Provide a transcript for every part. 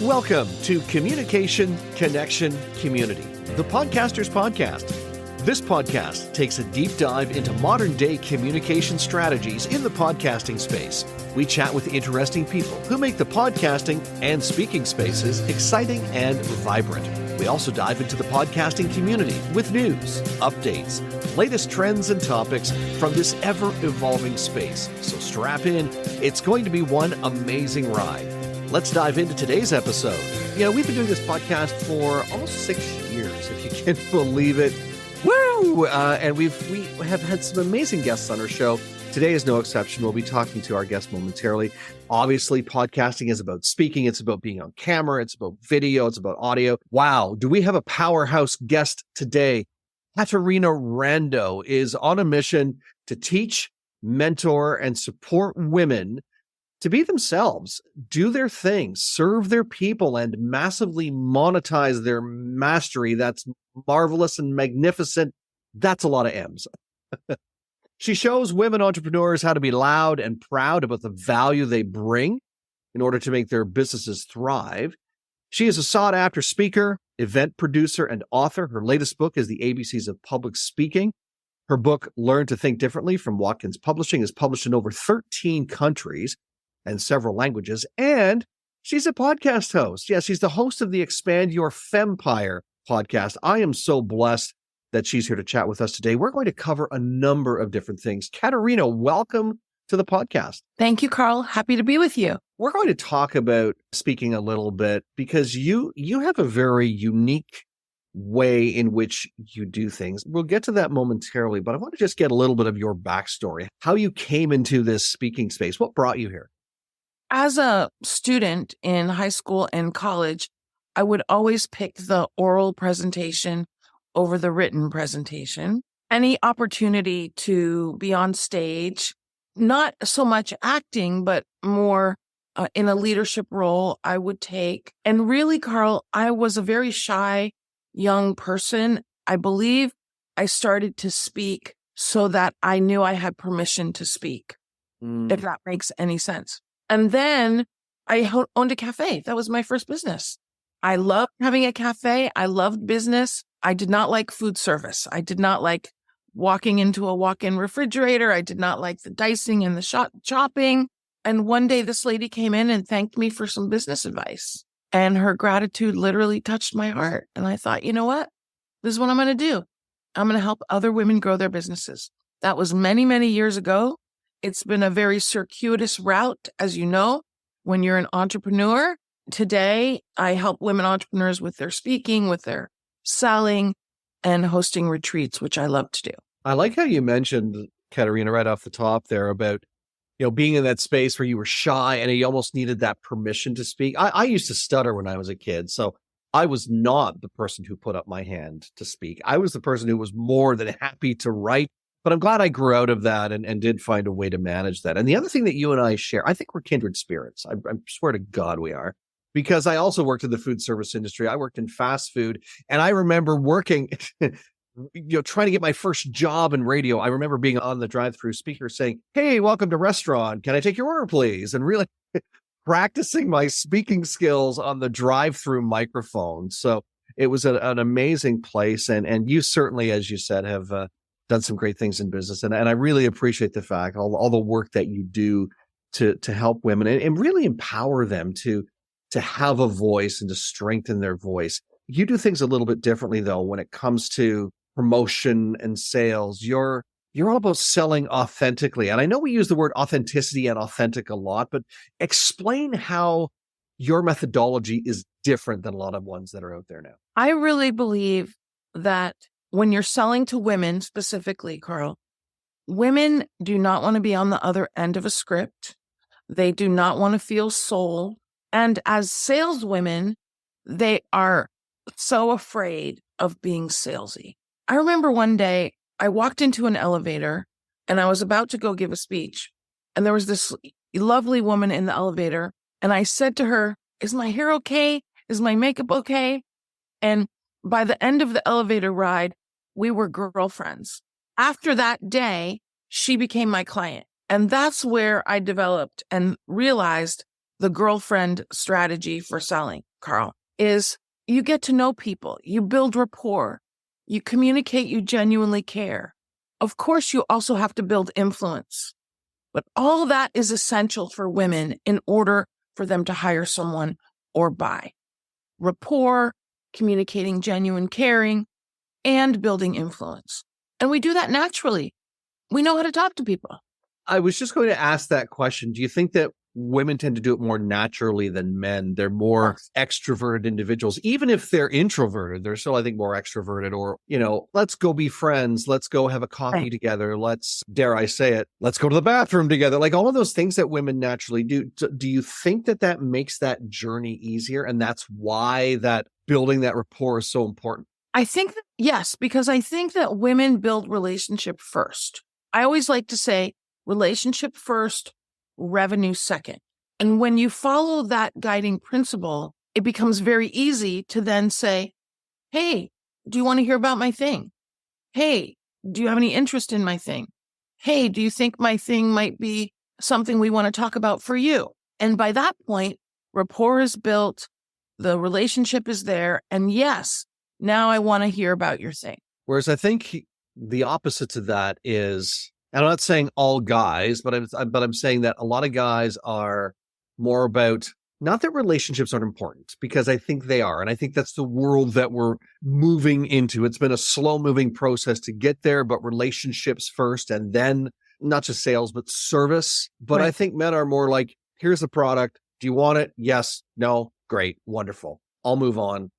Welcome to Communication, Connection, Community, the Podcaster's Podcast. This podcast takes a deep dive into modern-day communication strategies in the podcasting space. We chat with interesting people who make the podcasting and speaking spaces exciting and vibrant. We also dive into the podcasting community with news, updates, latest trends and topics from this ever-evolving space. So strap in. It's going to be one amazing ride. Let's dive into today's episode. We've been doing this podcast for almost 6 years, if you can believe it. Woo! And we have had some amazing guests on our show. Today is no exception. We'll be talking to our guest momentarily. Obviously, podcasting is about speaking. It's about being on camera. It's about video. It's about audio. Wow. Do we have a powerhouse guest today? Catarina Rando is on a mission to teach, mentor, and support women to be themselves, do their thing, serve their people, and massively monetize their mastery. That's marvelous and magnificent. That's a lot of M's. She shows women entrepreneurs how to be loud and proud about the value they bring in order to make their businesses thrive. She is a sought-after speaker, event producer, and author. Her latest book is The ABCs of Public Speaking. Her book, Learn to Think Differently from Watkins Publishing, is published in over 13 countries and several languages. And she's a podcast host. Yeah, she's the host of the Expand Your Fempire podcast. I am so blessed that she's here to chat with us today. We're going to cover a number of different things. Catarina, welcome to the podcast. Thank you, Carl. Happy to be with you. We're going to talk about speaking a little bit because you have a very unique way in which you do things. We'll get to that momentarily, but I want to just get a little bit of your backstory, how you came into this speaking space. What brought you here? As a student in high school and college, I would always pick the oral presentation over the written presentation. Any opportunity to be on stage, not so much acting, but more in a leadership role, I would take. And really, Carl, I was a very shy young person. I believe I started to speak so that I knew I had permission to speak, if that makes any sense. And then I owned a cafe. That was my first business. I loved having a cafe. I loved business. I did not like food service. I did not like walking into a walk-in refrigerator. I did not like the dicing and the chopping. And one day this lady came in and thanked me for some business advice. And her gratitude literally touched my heart. And I thought, you know what? This is what I'm going to do. I'm going to help other women grow their businesses. That was many, many years ago. It's been a very circuitous route, as you know, when you're an entrepreneur. Today, I help women entrepreneurs with their speaking, with their selling, and hosting retreats, which I love to do. I like how you mentioned, Catarina, right off the top there about, being in that space where you were shy and you almost needed that permission to speak. I used to stutter when I was a kid, so I was not the person who put up my hand to speak. I was the person who was more than happy to write. But I'm glad I grew out of that and did find a way to manage that. And the other thing that you and I share, I think we're kindred spirits. I swear to God we are. Because I also worked in the food service industry. I worked in fast food. And I remember working, trying to get my first job in radio. I remember being on the drive-through speaker saying, "Hey, welcome to restaurant. Can I take your order, please?" And really practicing my speaking skills on the drive-through microphone. So it was an amazing place. And you certainly, as you said, have done some great things in business. And I really appreciate the fact, all the work that you do to help women and really empower them to have a voice and to strengthen their voice. You do things a little bit differently, though, when it comes to promotion and sales. You're all about selling authentically. And I know we use the word authenticity and authentic a lot, but explain how your methodology is different than a lot of ones that are out there now. I really believe that when you're selling to women specifically, Carl, women do not want to be on the other end of a script. They do not want to feel sold. And as saleswomen, they are so afraid of being salesy. I remember one day I walked into an elevator and I was about to go give a speech. And there was this lovely woman in the elevator. And I said to her, "Is my hair okay? Is my makeup okay?" And by the end of the elevator ride, we were girlfriends. After that day, she became my client. And that's where I developed and realized the girlfriend strategy for selling. Carl, is you get to know people, you build rapport, you communicate, you genuinely care. Of course, you also have to build influence, but all that is essential for women in order for them to hire someone or buy. Rapport, communicating genuine caring, and building influence. And we do that naturally. We know how to talk to people. I was just going to ask that question. Do you think that women tend to do it more naturally than men? They're more extroverted individuals. Even if they're introverted, they're still, I think, more extroverted, or, let's go be friends. Let's go have a coffee together. Let's, dare I say it, let's go to the bathroom together. Like all of those things that women naturally do. Do you think that makes that journey easier? And that's why that building that rapport is so important? I think that, yes, because I think that women build relationship first. I always like to say relationship first, revenue second. And when you follow that guiding principle, it becomes very easy to then say, hey, do you want to hear about my thing? Hey, do you have any interest in my thing? Hey, do you think my thing might be something we want to talk about for you? And by that point, rapport is built, the relationship is there, and yes, now I want to hear about your thing. Whereas I think the opposite to that is, and I'm not saying all guys, but I'm saying that a lot of guys are more about, not that relationships aren't important, because I think they are. And I think that's the world that we're moving into. It's been a slow moving process to get there, but relationships first, and then not just sales, but service. But Right. I think men are more like, here's the product. Do you want it? Yes. No. Great. Wonderful. I'll move on.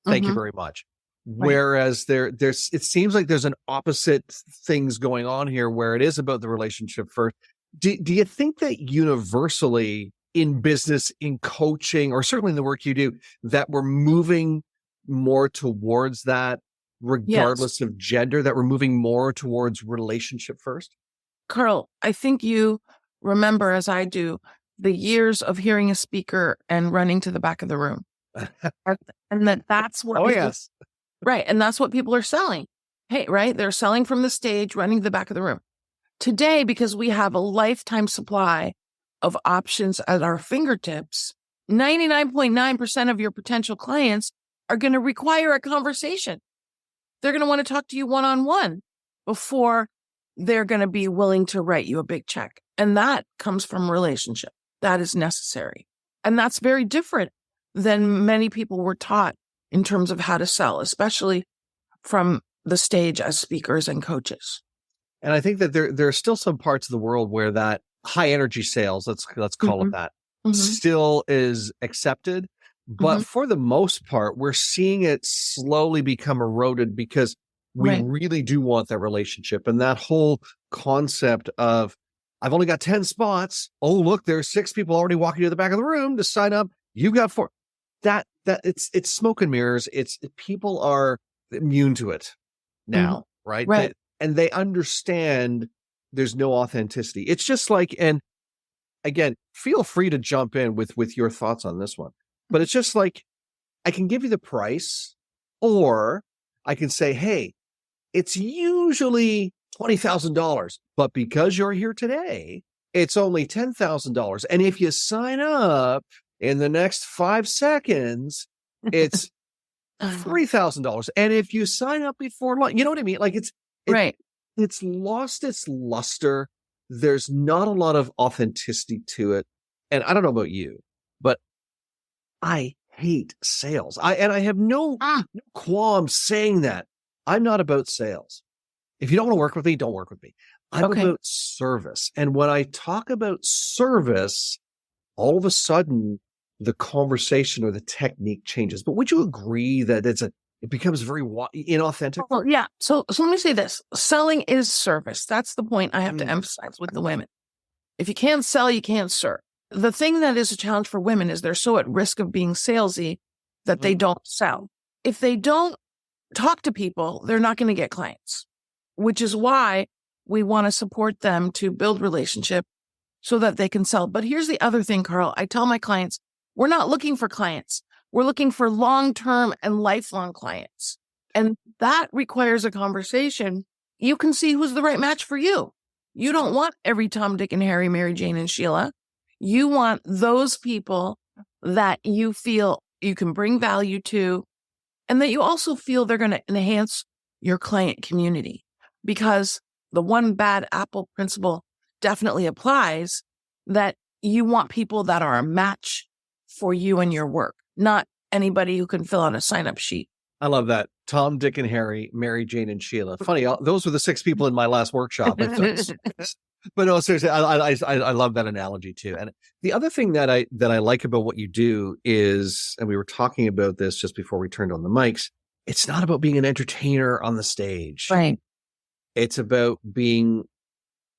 Thank you very much. Right. Whereas there's, it seems like there's an opposite things going on here where it is about the relationship first. Do you think that universally in business, in coaching, or certainly in the work you do, that we're moving more towards that, regardless of gender, that we're moving more towards relationship first? Carl, I think you remember, as I do, the years of hearing a speaker and running to the back of the room. And that's what Yes. Right. And that's what people are selling. Hey, right? They're selling from the stage, running to the back of the room. Today, because we have a lifetime supply of options at our fingertips, 99.9% of your potential clients are going to require a conversation. They're going to want to talk to you one-on-one before they're going to be willing to write you a big check. And that comes from relationship. That is necessary. And that's very different than many people were taught in terms of how to sell, especially from the stage as speakers and coaches. And I think that there are still some parts of the world where that high energy sales, let's call it that, still is accepted. But for the most part, we're seeing it slowly become eroded because we really do want that relationship. And that whole concept of, I've only got 10 spots. Oh, look, there's 6 people already walking to the back of the room to sign up. You've got 4. That it's smoke and mirrors. People are immune to it now, right? And they understand there's no authenticity. It's just like, and again, feel free to jump in with your thoughts on this one, but it's just like, I can give you the price, or I can say, hey, it's usually $20,000, but because you're here today, it's only $10,000. And if you sign up in the next 5 seconds, it's $3,000. And if you sign up before lunch, you know what I mean? Like it's lost its luster. There's not a lot of authenticity to it. And I don't know about you, but I hate sales. I have no qualms saying that. I'm not about sales. If you don't want to work with me, don't work with me. I'm about service. And when I talk about service, all of a sudden the conversation or the technique changes. But would you agree that it becomes very inauthentic? Well, yeah. So let me say this. Selling is service. That's the point I have to emphasize with the women. If you can't sell, you can't serve. The thing that is a challenge for women is they're so at risk of being salesy that they don't sell. If they don't talk to people, they're not going to get clients, which is why we want to support them to build relationship so that they can sell. But here's the other thing, Carl. I tell my clients, we're not looking for clients. We're looking for long-term and lifelong clients. And that requires a conversation. You can see who's the right match for you. You don't want every Tom, Dick, and Harry, Mary, Jane, and Sheila. You want those people that you feel you can bring value to, and that you also feel they're going to enhance your client community. Because the one bad apple principle definitely applies, that you want people that are a match for you and your work, not anybody who can fill out a sign-up sheet. I love that. Tom, Dick, and Harry, Mary, Jane, and Sheila. Funny, those were the 6 people in my last workshop. But no, seriously, I love that analogy too. And the other thing that I like about what you do is, and we were talking about this just before we turned on the mics, it's not about being an entertainer on the stage. Right. It's about being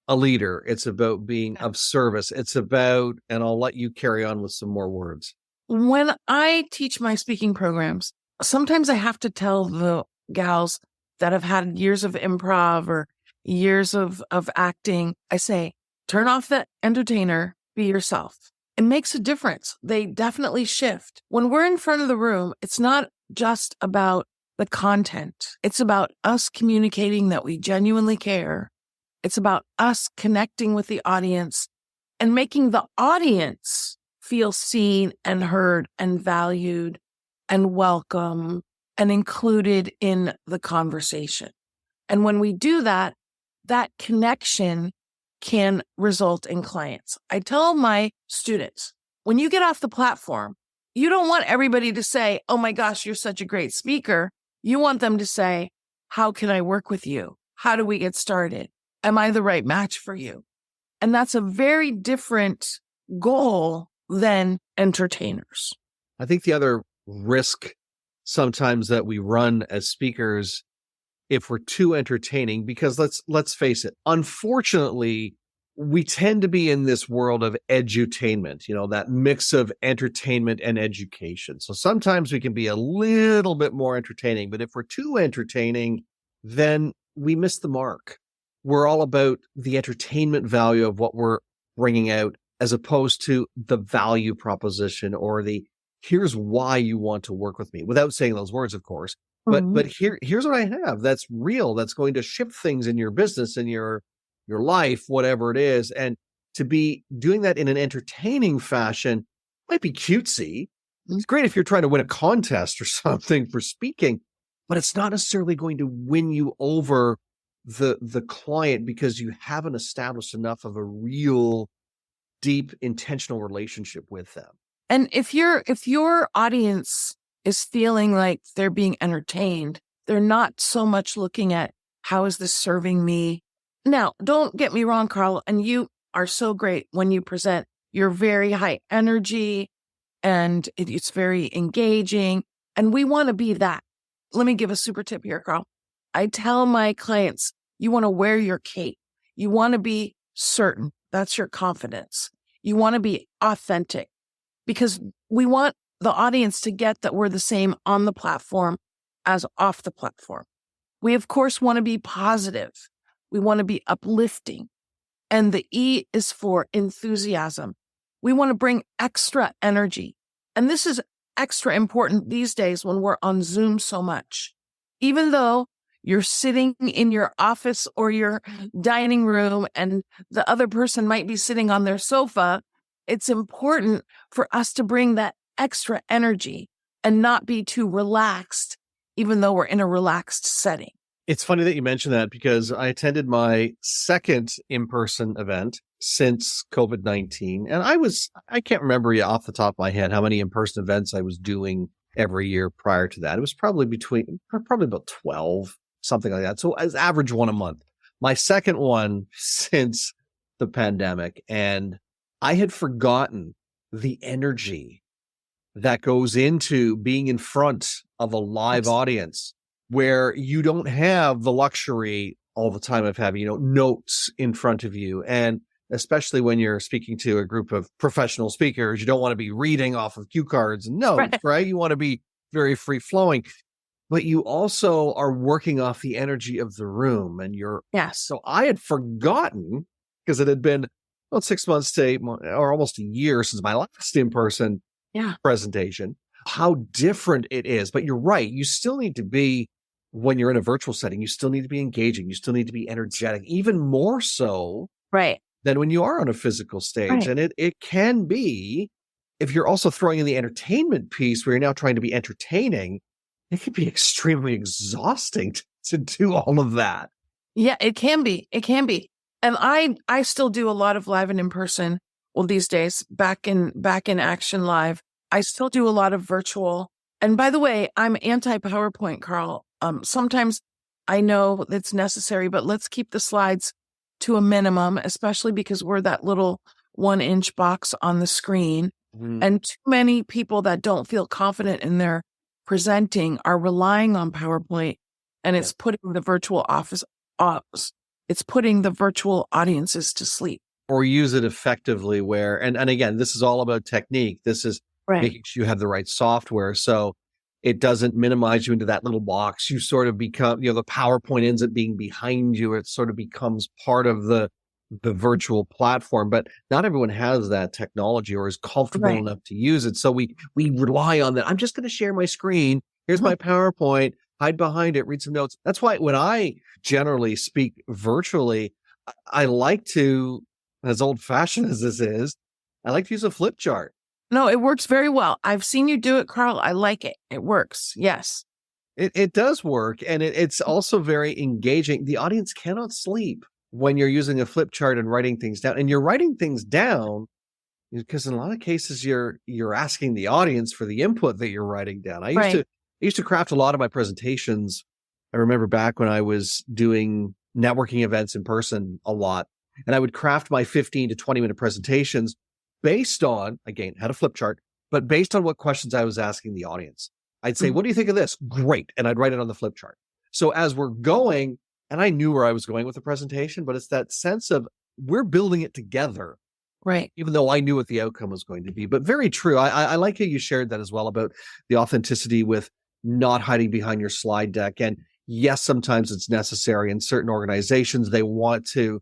a leader. It's about being of service. It's about, and I'll let you carry on with some more words. When I teach my speaking programs, sometimes I have to tell the gals that have had years of improv or years of acting, I say, turn off the entertainer, be yourself. It makes a difference. They definitely shift. When we're in front of the room, it's not just about the content. It's about us communicating that we genuinely care. It's about us connecting with the audience and making the audience feel seen and heard and valued and welcome and included in the conversation. And when we do that, that connection can result in clients. I tell my students, when you get off the platform, you don't want everybody to say, oh my gosh, you're such a great speaker. You want them to say, how can I work with you? How do we get started? Am I the right match for you? And that's a very different goal than entertainers. I think the other risk sometimes that we run as speakers, if we're too entertaining, because let's face it, unfortunately, we tend to be in this world of edutainment, that mix of entertainment and education. So sometimes we can be a little bit more entertaining, but if we're too entertaining, then we miss the mark. We're all about the entertainment value of what we're bringing out, as opposed to the value proposition or the here's why you want to work with me, without saying those words, of course. But here's what I have that's real, that's going to shift things in your business, in your life, whatever it is. And to be doing that in an entertaining fashion might be cutesy. It's great if you're trying to win a contest or something for speaking, but it's not necessarily going to win you over the client because you haven't established enough of a real deep intentional relationship with them. And if your audience is feeling like they're being entertained, they're not so much looking at how is this serving me. Now, don't get me wrong, Carl, and you are so great when you present. You're very high energy and it's very engaging. And we want to be that. Let me give a super tip here, Carl. I tell my clients, you want to wear your cape. You want to be certain. That's your confidence. You want to be authentic because we want the audience to get that we're the same on the platform as off the platform. We, of course, want to be positive. We want to be uplifting. And the E is for enthusiasm. We want to bring extra energy. And this is extra important these days when we're on Zoom so much. Even though you're sitting in your office or your dining room and the other person might be sitting on their sofa, it's important for us to bring that extra energy and not be too relaxed, even though we're in a relaxed setting. It's funny that you mentioned that because I attended my second in-person event since COVID-19. And I can't remember off the top of my head how many in-person events I was doing every year prior to that. It was probably about 12, something like that. So I was average one a month. My second one since the pandemic. And I had forgotten the energy that goes into being in front of a live audience where you don't have the luxury all the time of having, notes in front of you. And especially when you're speaking to a group of professional speakers, you don't want to be reading off of cue cards and notes, right? You want to be very free flowing, but you also are working off the energy of the room and so I had forgotten because it had been about 6 months to 8 months or almost a year since my last in-person presentation, how different it is. But you're right. You still need to be, when you're in a virtual setting, you still need to be engaging. You still need to be energetic, even more so than when you are on a physical stage. And it can be if you're also throwing in the entertainment piece where you're now trying to be entertaining, it can be extremely exhausting to do all of that. Yeah, it can be. It can be. And I still do a lot of live and in person. Well, these days, back in action live, I still do a lot of virtual. And by the way, I'm anti PowerPoint, Carl. Sometimes I know it's necessary, but let's keep the slides to a minimum, especially because we're that little 1-inch box on the screen. And too many people that don't feel confident in their presenting are relying on PowerPoint, and it's putting the virtual it's putting the virtual audiences to sleep. Or use it effectively where, and again, this is all about technique. This is making sure you have the right software. So it doesn't minimize you into that little box. You sort of become, the PowerPoint ends up being behind you. It sort of becomes part of the virtual platform, but not everyone has that technology or is comfortable enough to use it. So we rely on that. I'm just going to share my screen. Here's my PowerPoint, hide behind it, read some notes. That's why when I generally speak virtually, I like to, as old fashioned as this is, I like to use a flip chart. No, it works very well. I've seen you do it, Carl. I like it. It works. Yes. It does work. And it's also very engaging. The audience cannot sleep when you're using a flip chart and writing things down. And you're writing things down because in a lot of cases you're asking the audience for the input that you're writing down. I used to craft a lot of my presentations. I remember back when I was doing networking events in person a lot, and I would craft my 15 to 20-minute presentations based on, again, had a flip chart, but based on what questions I was asking the audience. I'd say, what do you think of this? Great. And I'd write it on the flip chart. So as we're going, and I knew where I was going with the presentation, but it's that sense of we're building it together. Right. Even though I knew what the outcome was going to be. But very true. I like how you shared that as well about the authenticity with not hiding behind your slide deck. And yes, sometimes it's necessary in certain organizations. They want to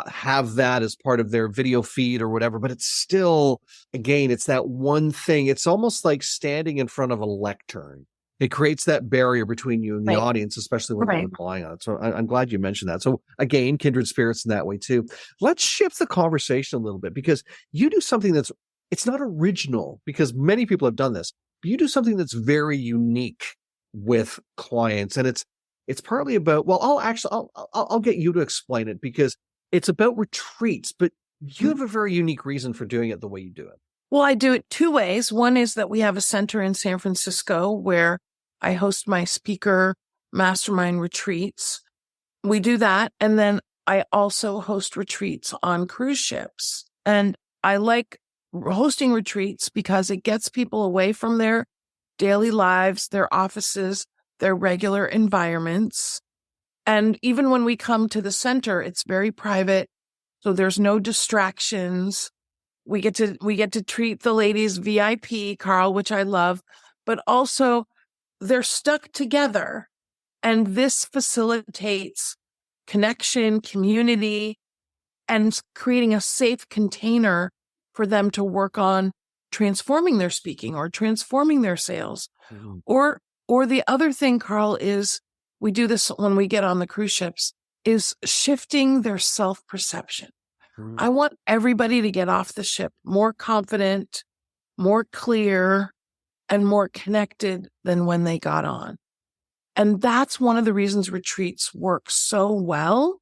have that as part of their video feed or whatever, but it's still, again, it's that one thing. It's almost like standing in front of a lectern. It creates that barrier between you and the audience, especially when you're relying on it. So I'm glad you mentioned that. So again, kindred spirits in that way too. Let's shift the conversation a little bit because you do something it's not original because many people have done this, but you do something that's very unique with clients. And it's partly about, well, I'll get you to explain it because it's about retreats, but you have a very unique reason for doing it the way you do it. Well, I do it two ways. One is that we have a center in San Francisco where I host my speaker mastermind retreats. We do that. And then I also host retreats on cruise ships. And I like hosting retreats because it gets people away from their daily lives, their offices, their regular environments. And even when we come to the center, it's very private. So there's no distractions. We get to treat the ladies VIP, Carl, which I love, but also they're stuck together. And this facilitates connection, community, and creating a safe container for them to work on transforming their speaking or transforming their sales. Or the other thing, Carl, is we do this when we get on the cruise ships, is shifting their self-perception. I want everybody to get off the ship more confident, more clear, and more connected than when they got on. And that's one of the reasons retreats work so well,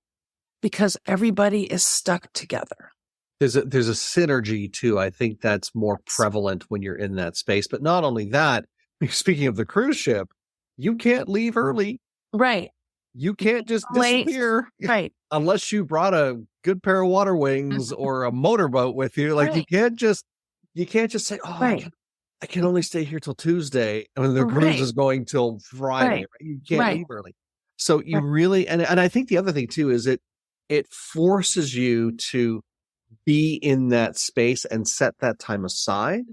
because everybody is stuck together. There's a synergy too. I think that's more prevalent when you're in that space. But not only that, speaking of the cruise ship, you can't leave early. Right. You can't just disappear. Right. Unless you brought a good pair of water wings or a motorboat with you. Like you can't just say, oh, I can only stay here till Tuesday. And the cruise is going till Friday. Right? You can't leave early. So you really, and I think the other thing too, is it forces you to be in that space and set that time aside.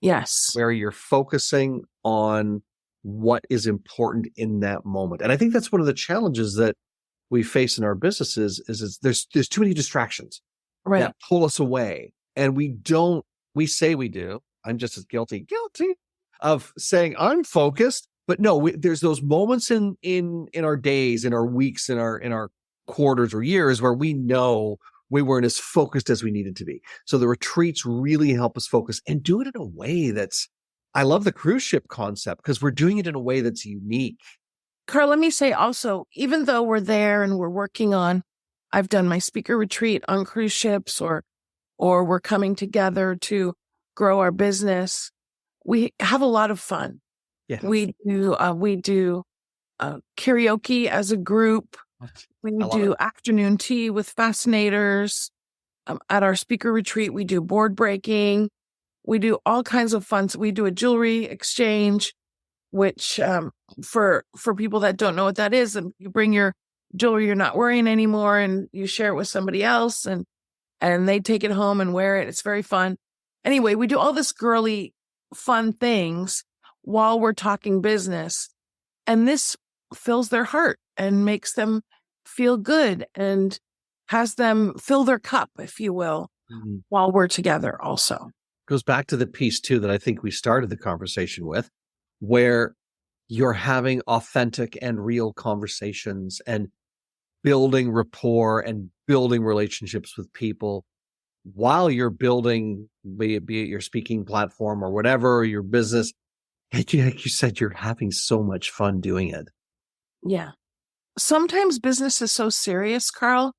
Yes. Where you're focusing on what is important in that moment. And I think that's one of the challenges that we face in our businesses is there's too many distractions that pull us away. And we say we do. I'm just as guilty of saying I'm focused, but no, there's those moments in our days, in our weeks, in our quarters or years where we know we weren't as focused as we needed to be. So the retreats really help us focus and do it in a way I love the cruise ship concept because we're doing it in a way that's unique. Carl, let me say also, even though we're there and we're working on, I've done my speaker retreat on cruise ships or we're coming together to grow our business. We have a lot of fun. Yeah. We do karaoke as a group. We do afternoon tea with fascinators. At our speaker retreat, we do board breaking. We do all kinds of fun. So we do a jewelry exchange, which for people that don't know what that is, and you bring your jewelry you're not wearing anymore and you share it with somebody else and they take it home and wear it. It's very fun. Anyway, we do all this girly fun things while we're talking business. And this fills their heart and makes them feel good and has them fill their cup, if you will, while we're together also. Goes back to the piece too that I think we started the conversation with, where you're having authentic and real conversations and building rapport and building relationships with people while you're building, be it your speaking platform or whatever, or your business. Like you said, you're having so much fun doing it. Yeah. Sometimes business is so serious, Carl.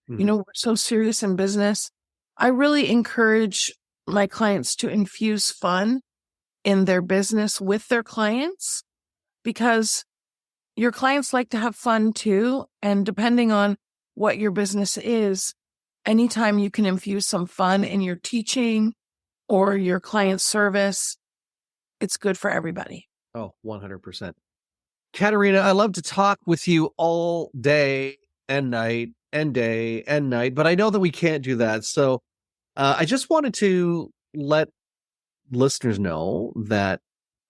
We're so serious in business. I really encourage my clients to infuse fun in their business with their clients because your clients like to have fun too. And depending on what your business is, anytime you can infuse some fun in your teaching or your client service, it's good for everybody. Oh, 100%. Catarina, I love to talk with you all day and night and day and night, but I know that we can't do that. So I just wanted to let listeners know that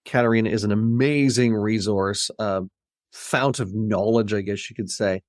Catarina is an amazing resource, fount of knowledge, I guess you could say.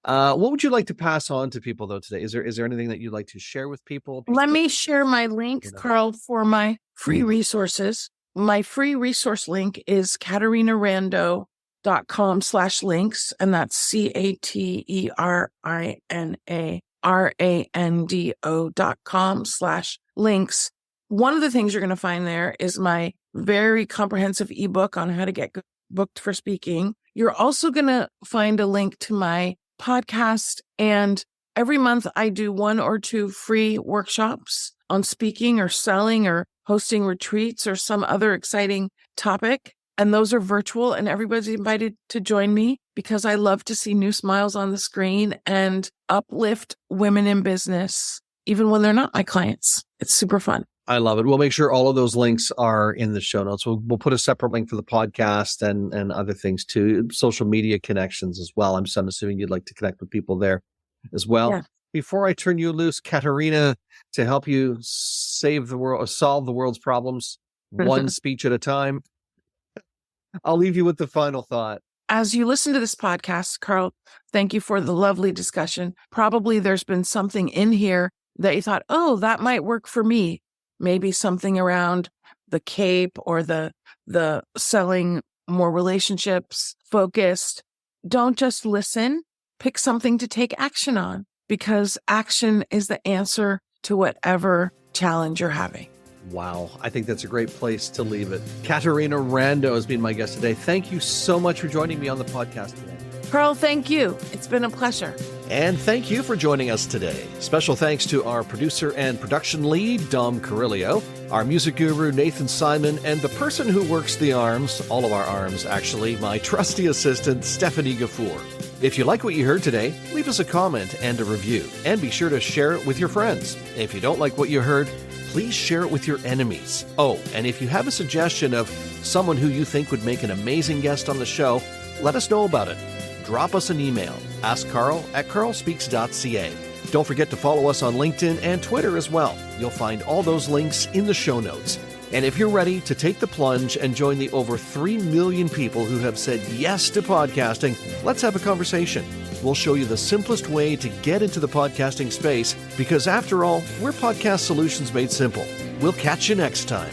What would you like to pass on to people, though, today? Is there anything that you'd like to share with people? Let me share my link, Carl, for my free resources. My free resource link is CatarinaRando.com/links, and that's CatarinaRando.com/links. One of the things you're going to find there is my very comprehensive ebook on how to get booked for speaking. You're also going to find a link to my podcast, and every month I do 1 or 2 free workshops on speaking or selling or hosting retreats or some other exciting topic. And those are virtual, and everybody's invited to join me because I love to see new smiles on the screen and uplift women in business, even when they're not my clients. It's super fun. I love it. We'll make sure all of those links are in the show notes. We'll put a separate link for the podcast and other things too, social media connections as well. I'm assuming you'd like to connect with people there as well. Yeah. Before I turn you loose, Catarina, to help you save the world, solve the world's problems, one speech at a time, I'll leave you with the final thought. As you listen to this podcast, Carl, thank you for the lovely discussion. Probably there's been something in here that you thought, oh, that might work for me. Maybe something around the cape or the selling more relationships focused. Don't just listen. Pick something to take action on, because action is the answer to whatever challenge you're having. Wow. I think that's a great place to leave it. Catarina Rando has been my guest today. Thank you so much for joining me on the podcast today. Carl, thank you. It's been a pleasure. And thank you for joining us today. Special thanks to our producer and production lead, Dom Carrillo, our music guru, Nathan Simon, and the person who works the arms, all of our arms actually, my trusty assistant, Stephanie Gafour. If you like what you heard today, leave us a comment and a review, and be sure to share it with your friends. If you don't like what you heard, please share it with your enemies. Oh, and if you have a suggestion of someone who you think would make an amazing guest on the show, let us know about it. Drop us an email, askcarl@carlspeaks.ca. Don't forget to follow us on LinkedIn and Twitter as well. You'll find all those links in the show notes. And if you're ready to take the plunge and join the over 3 million people who have said yes to podcasting, let's have a conversation. We'll show you the simplest way to get into the podcasting space, because after all, we're podcast solutions made simple. We'll catch you next time.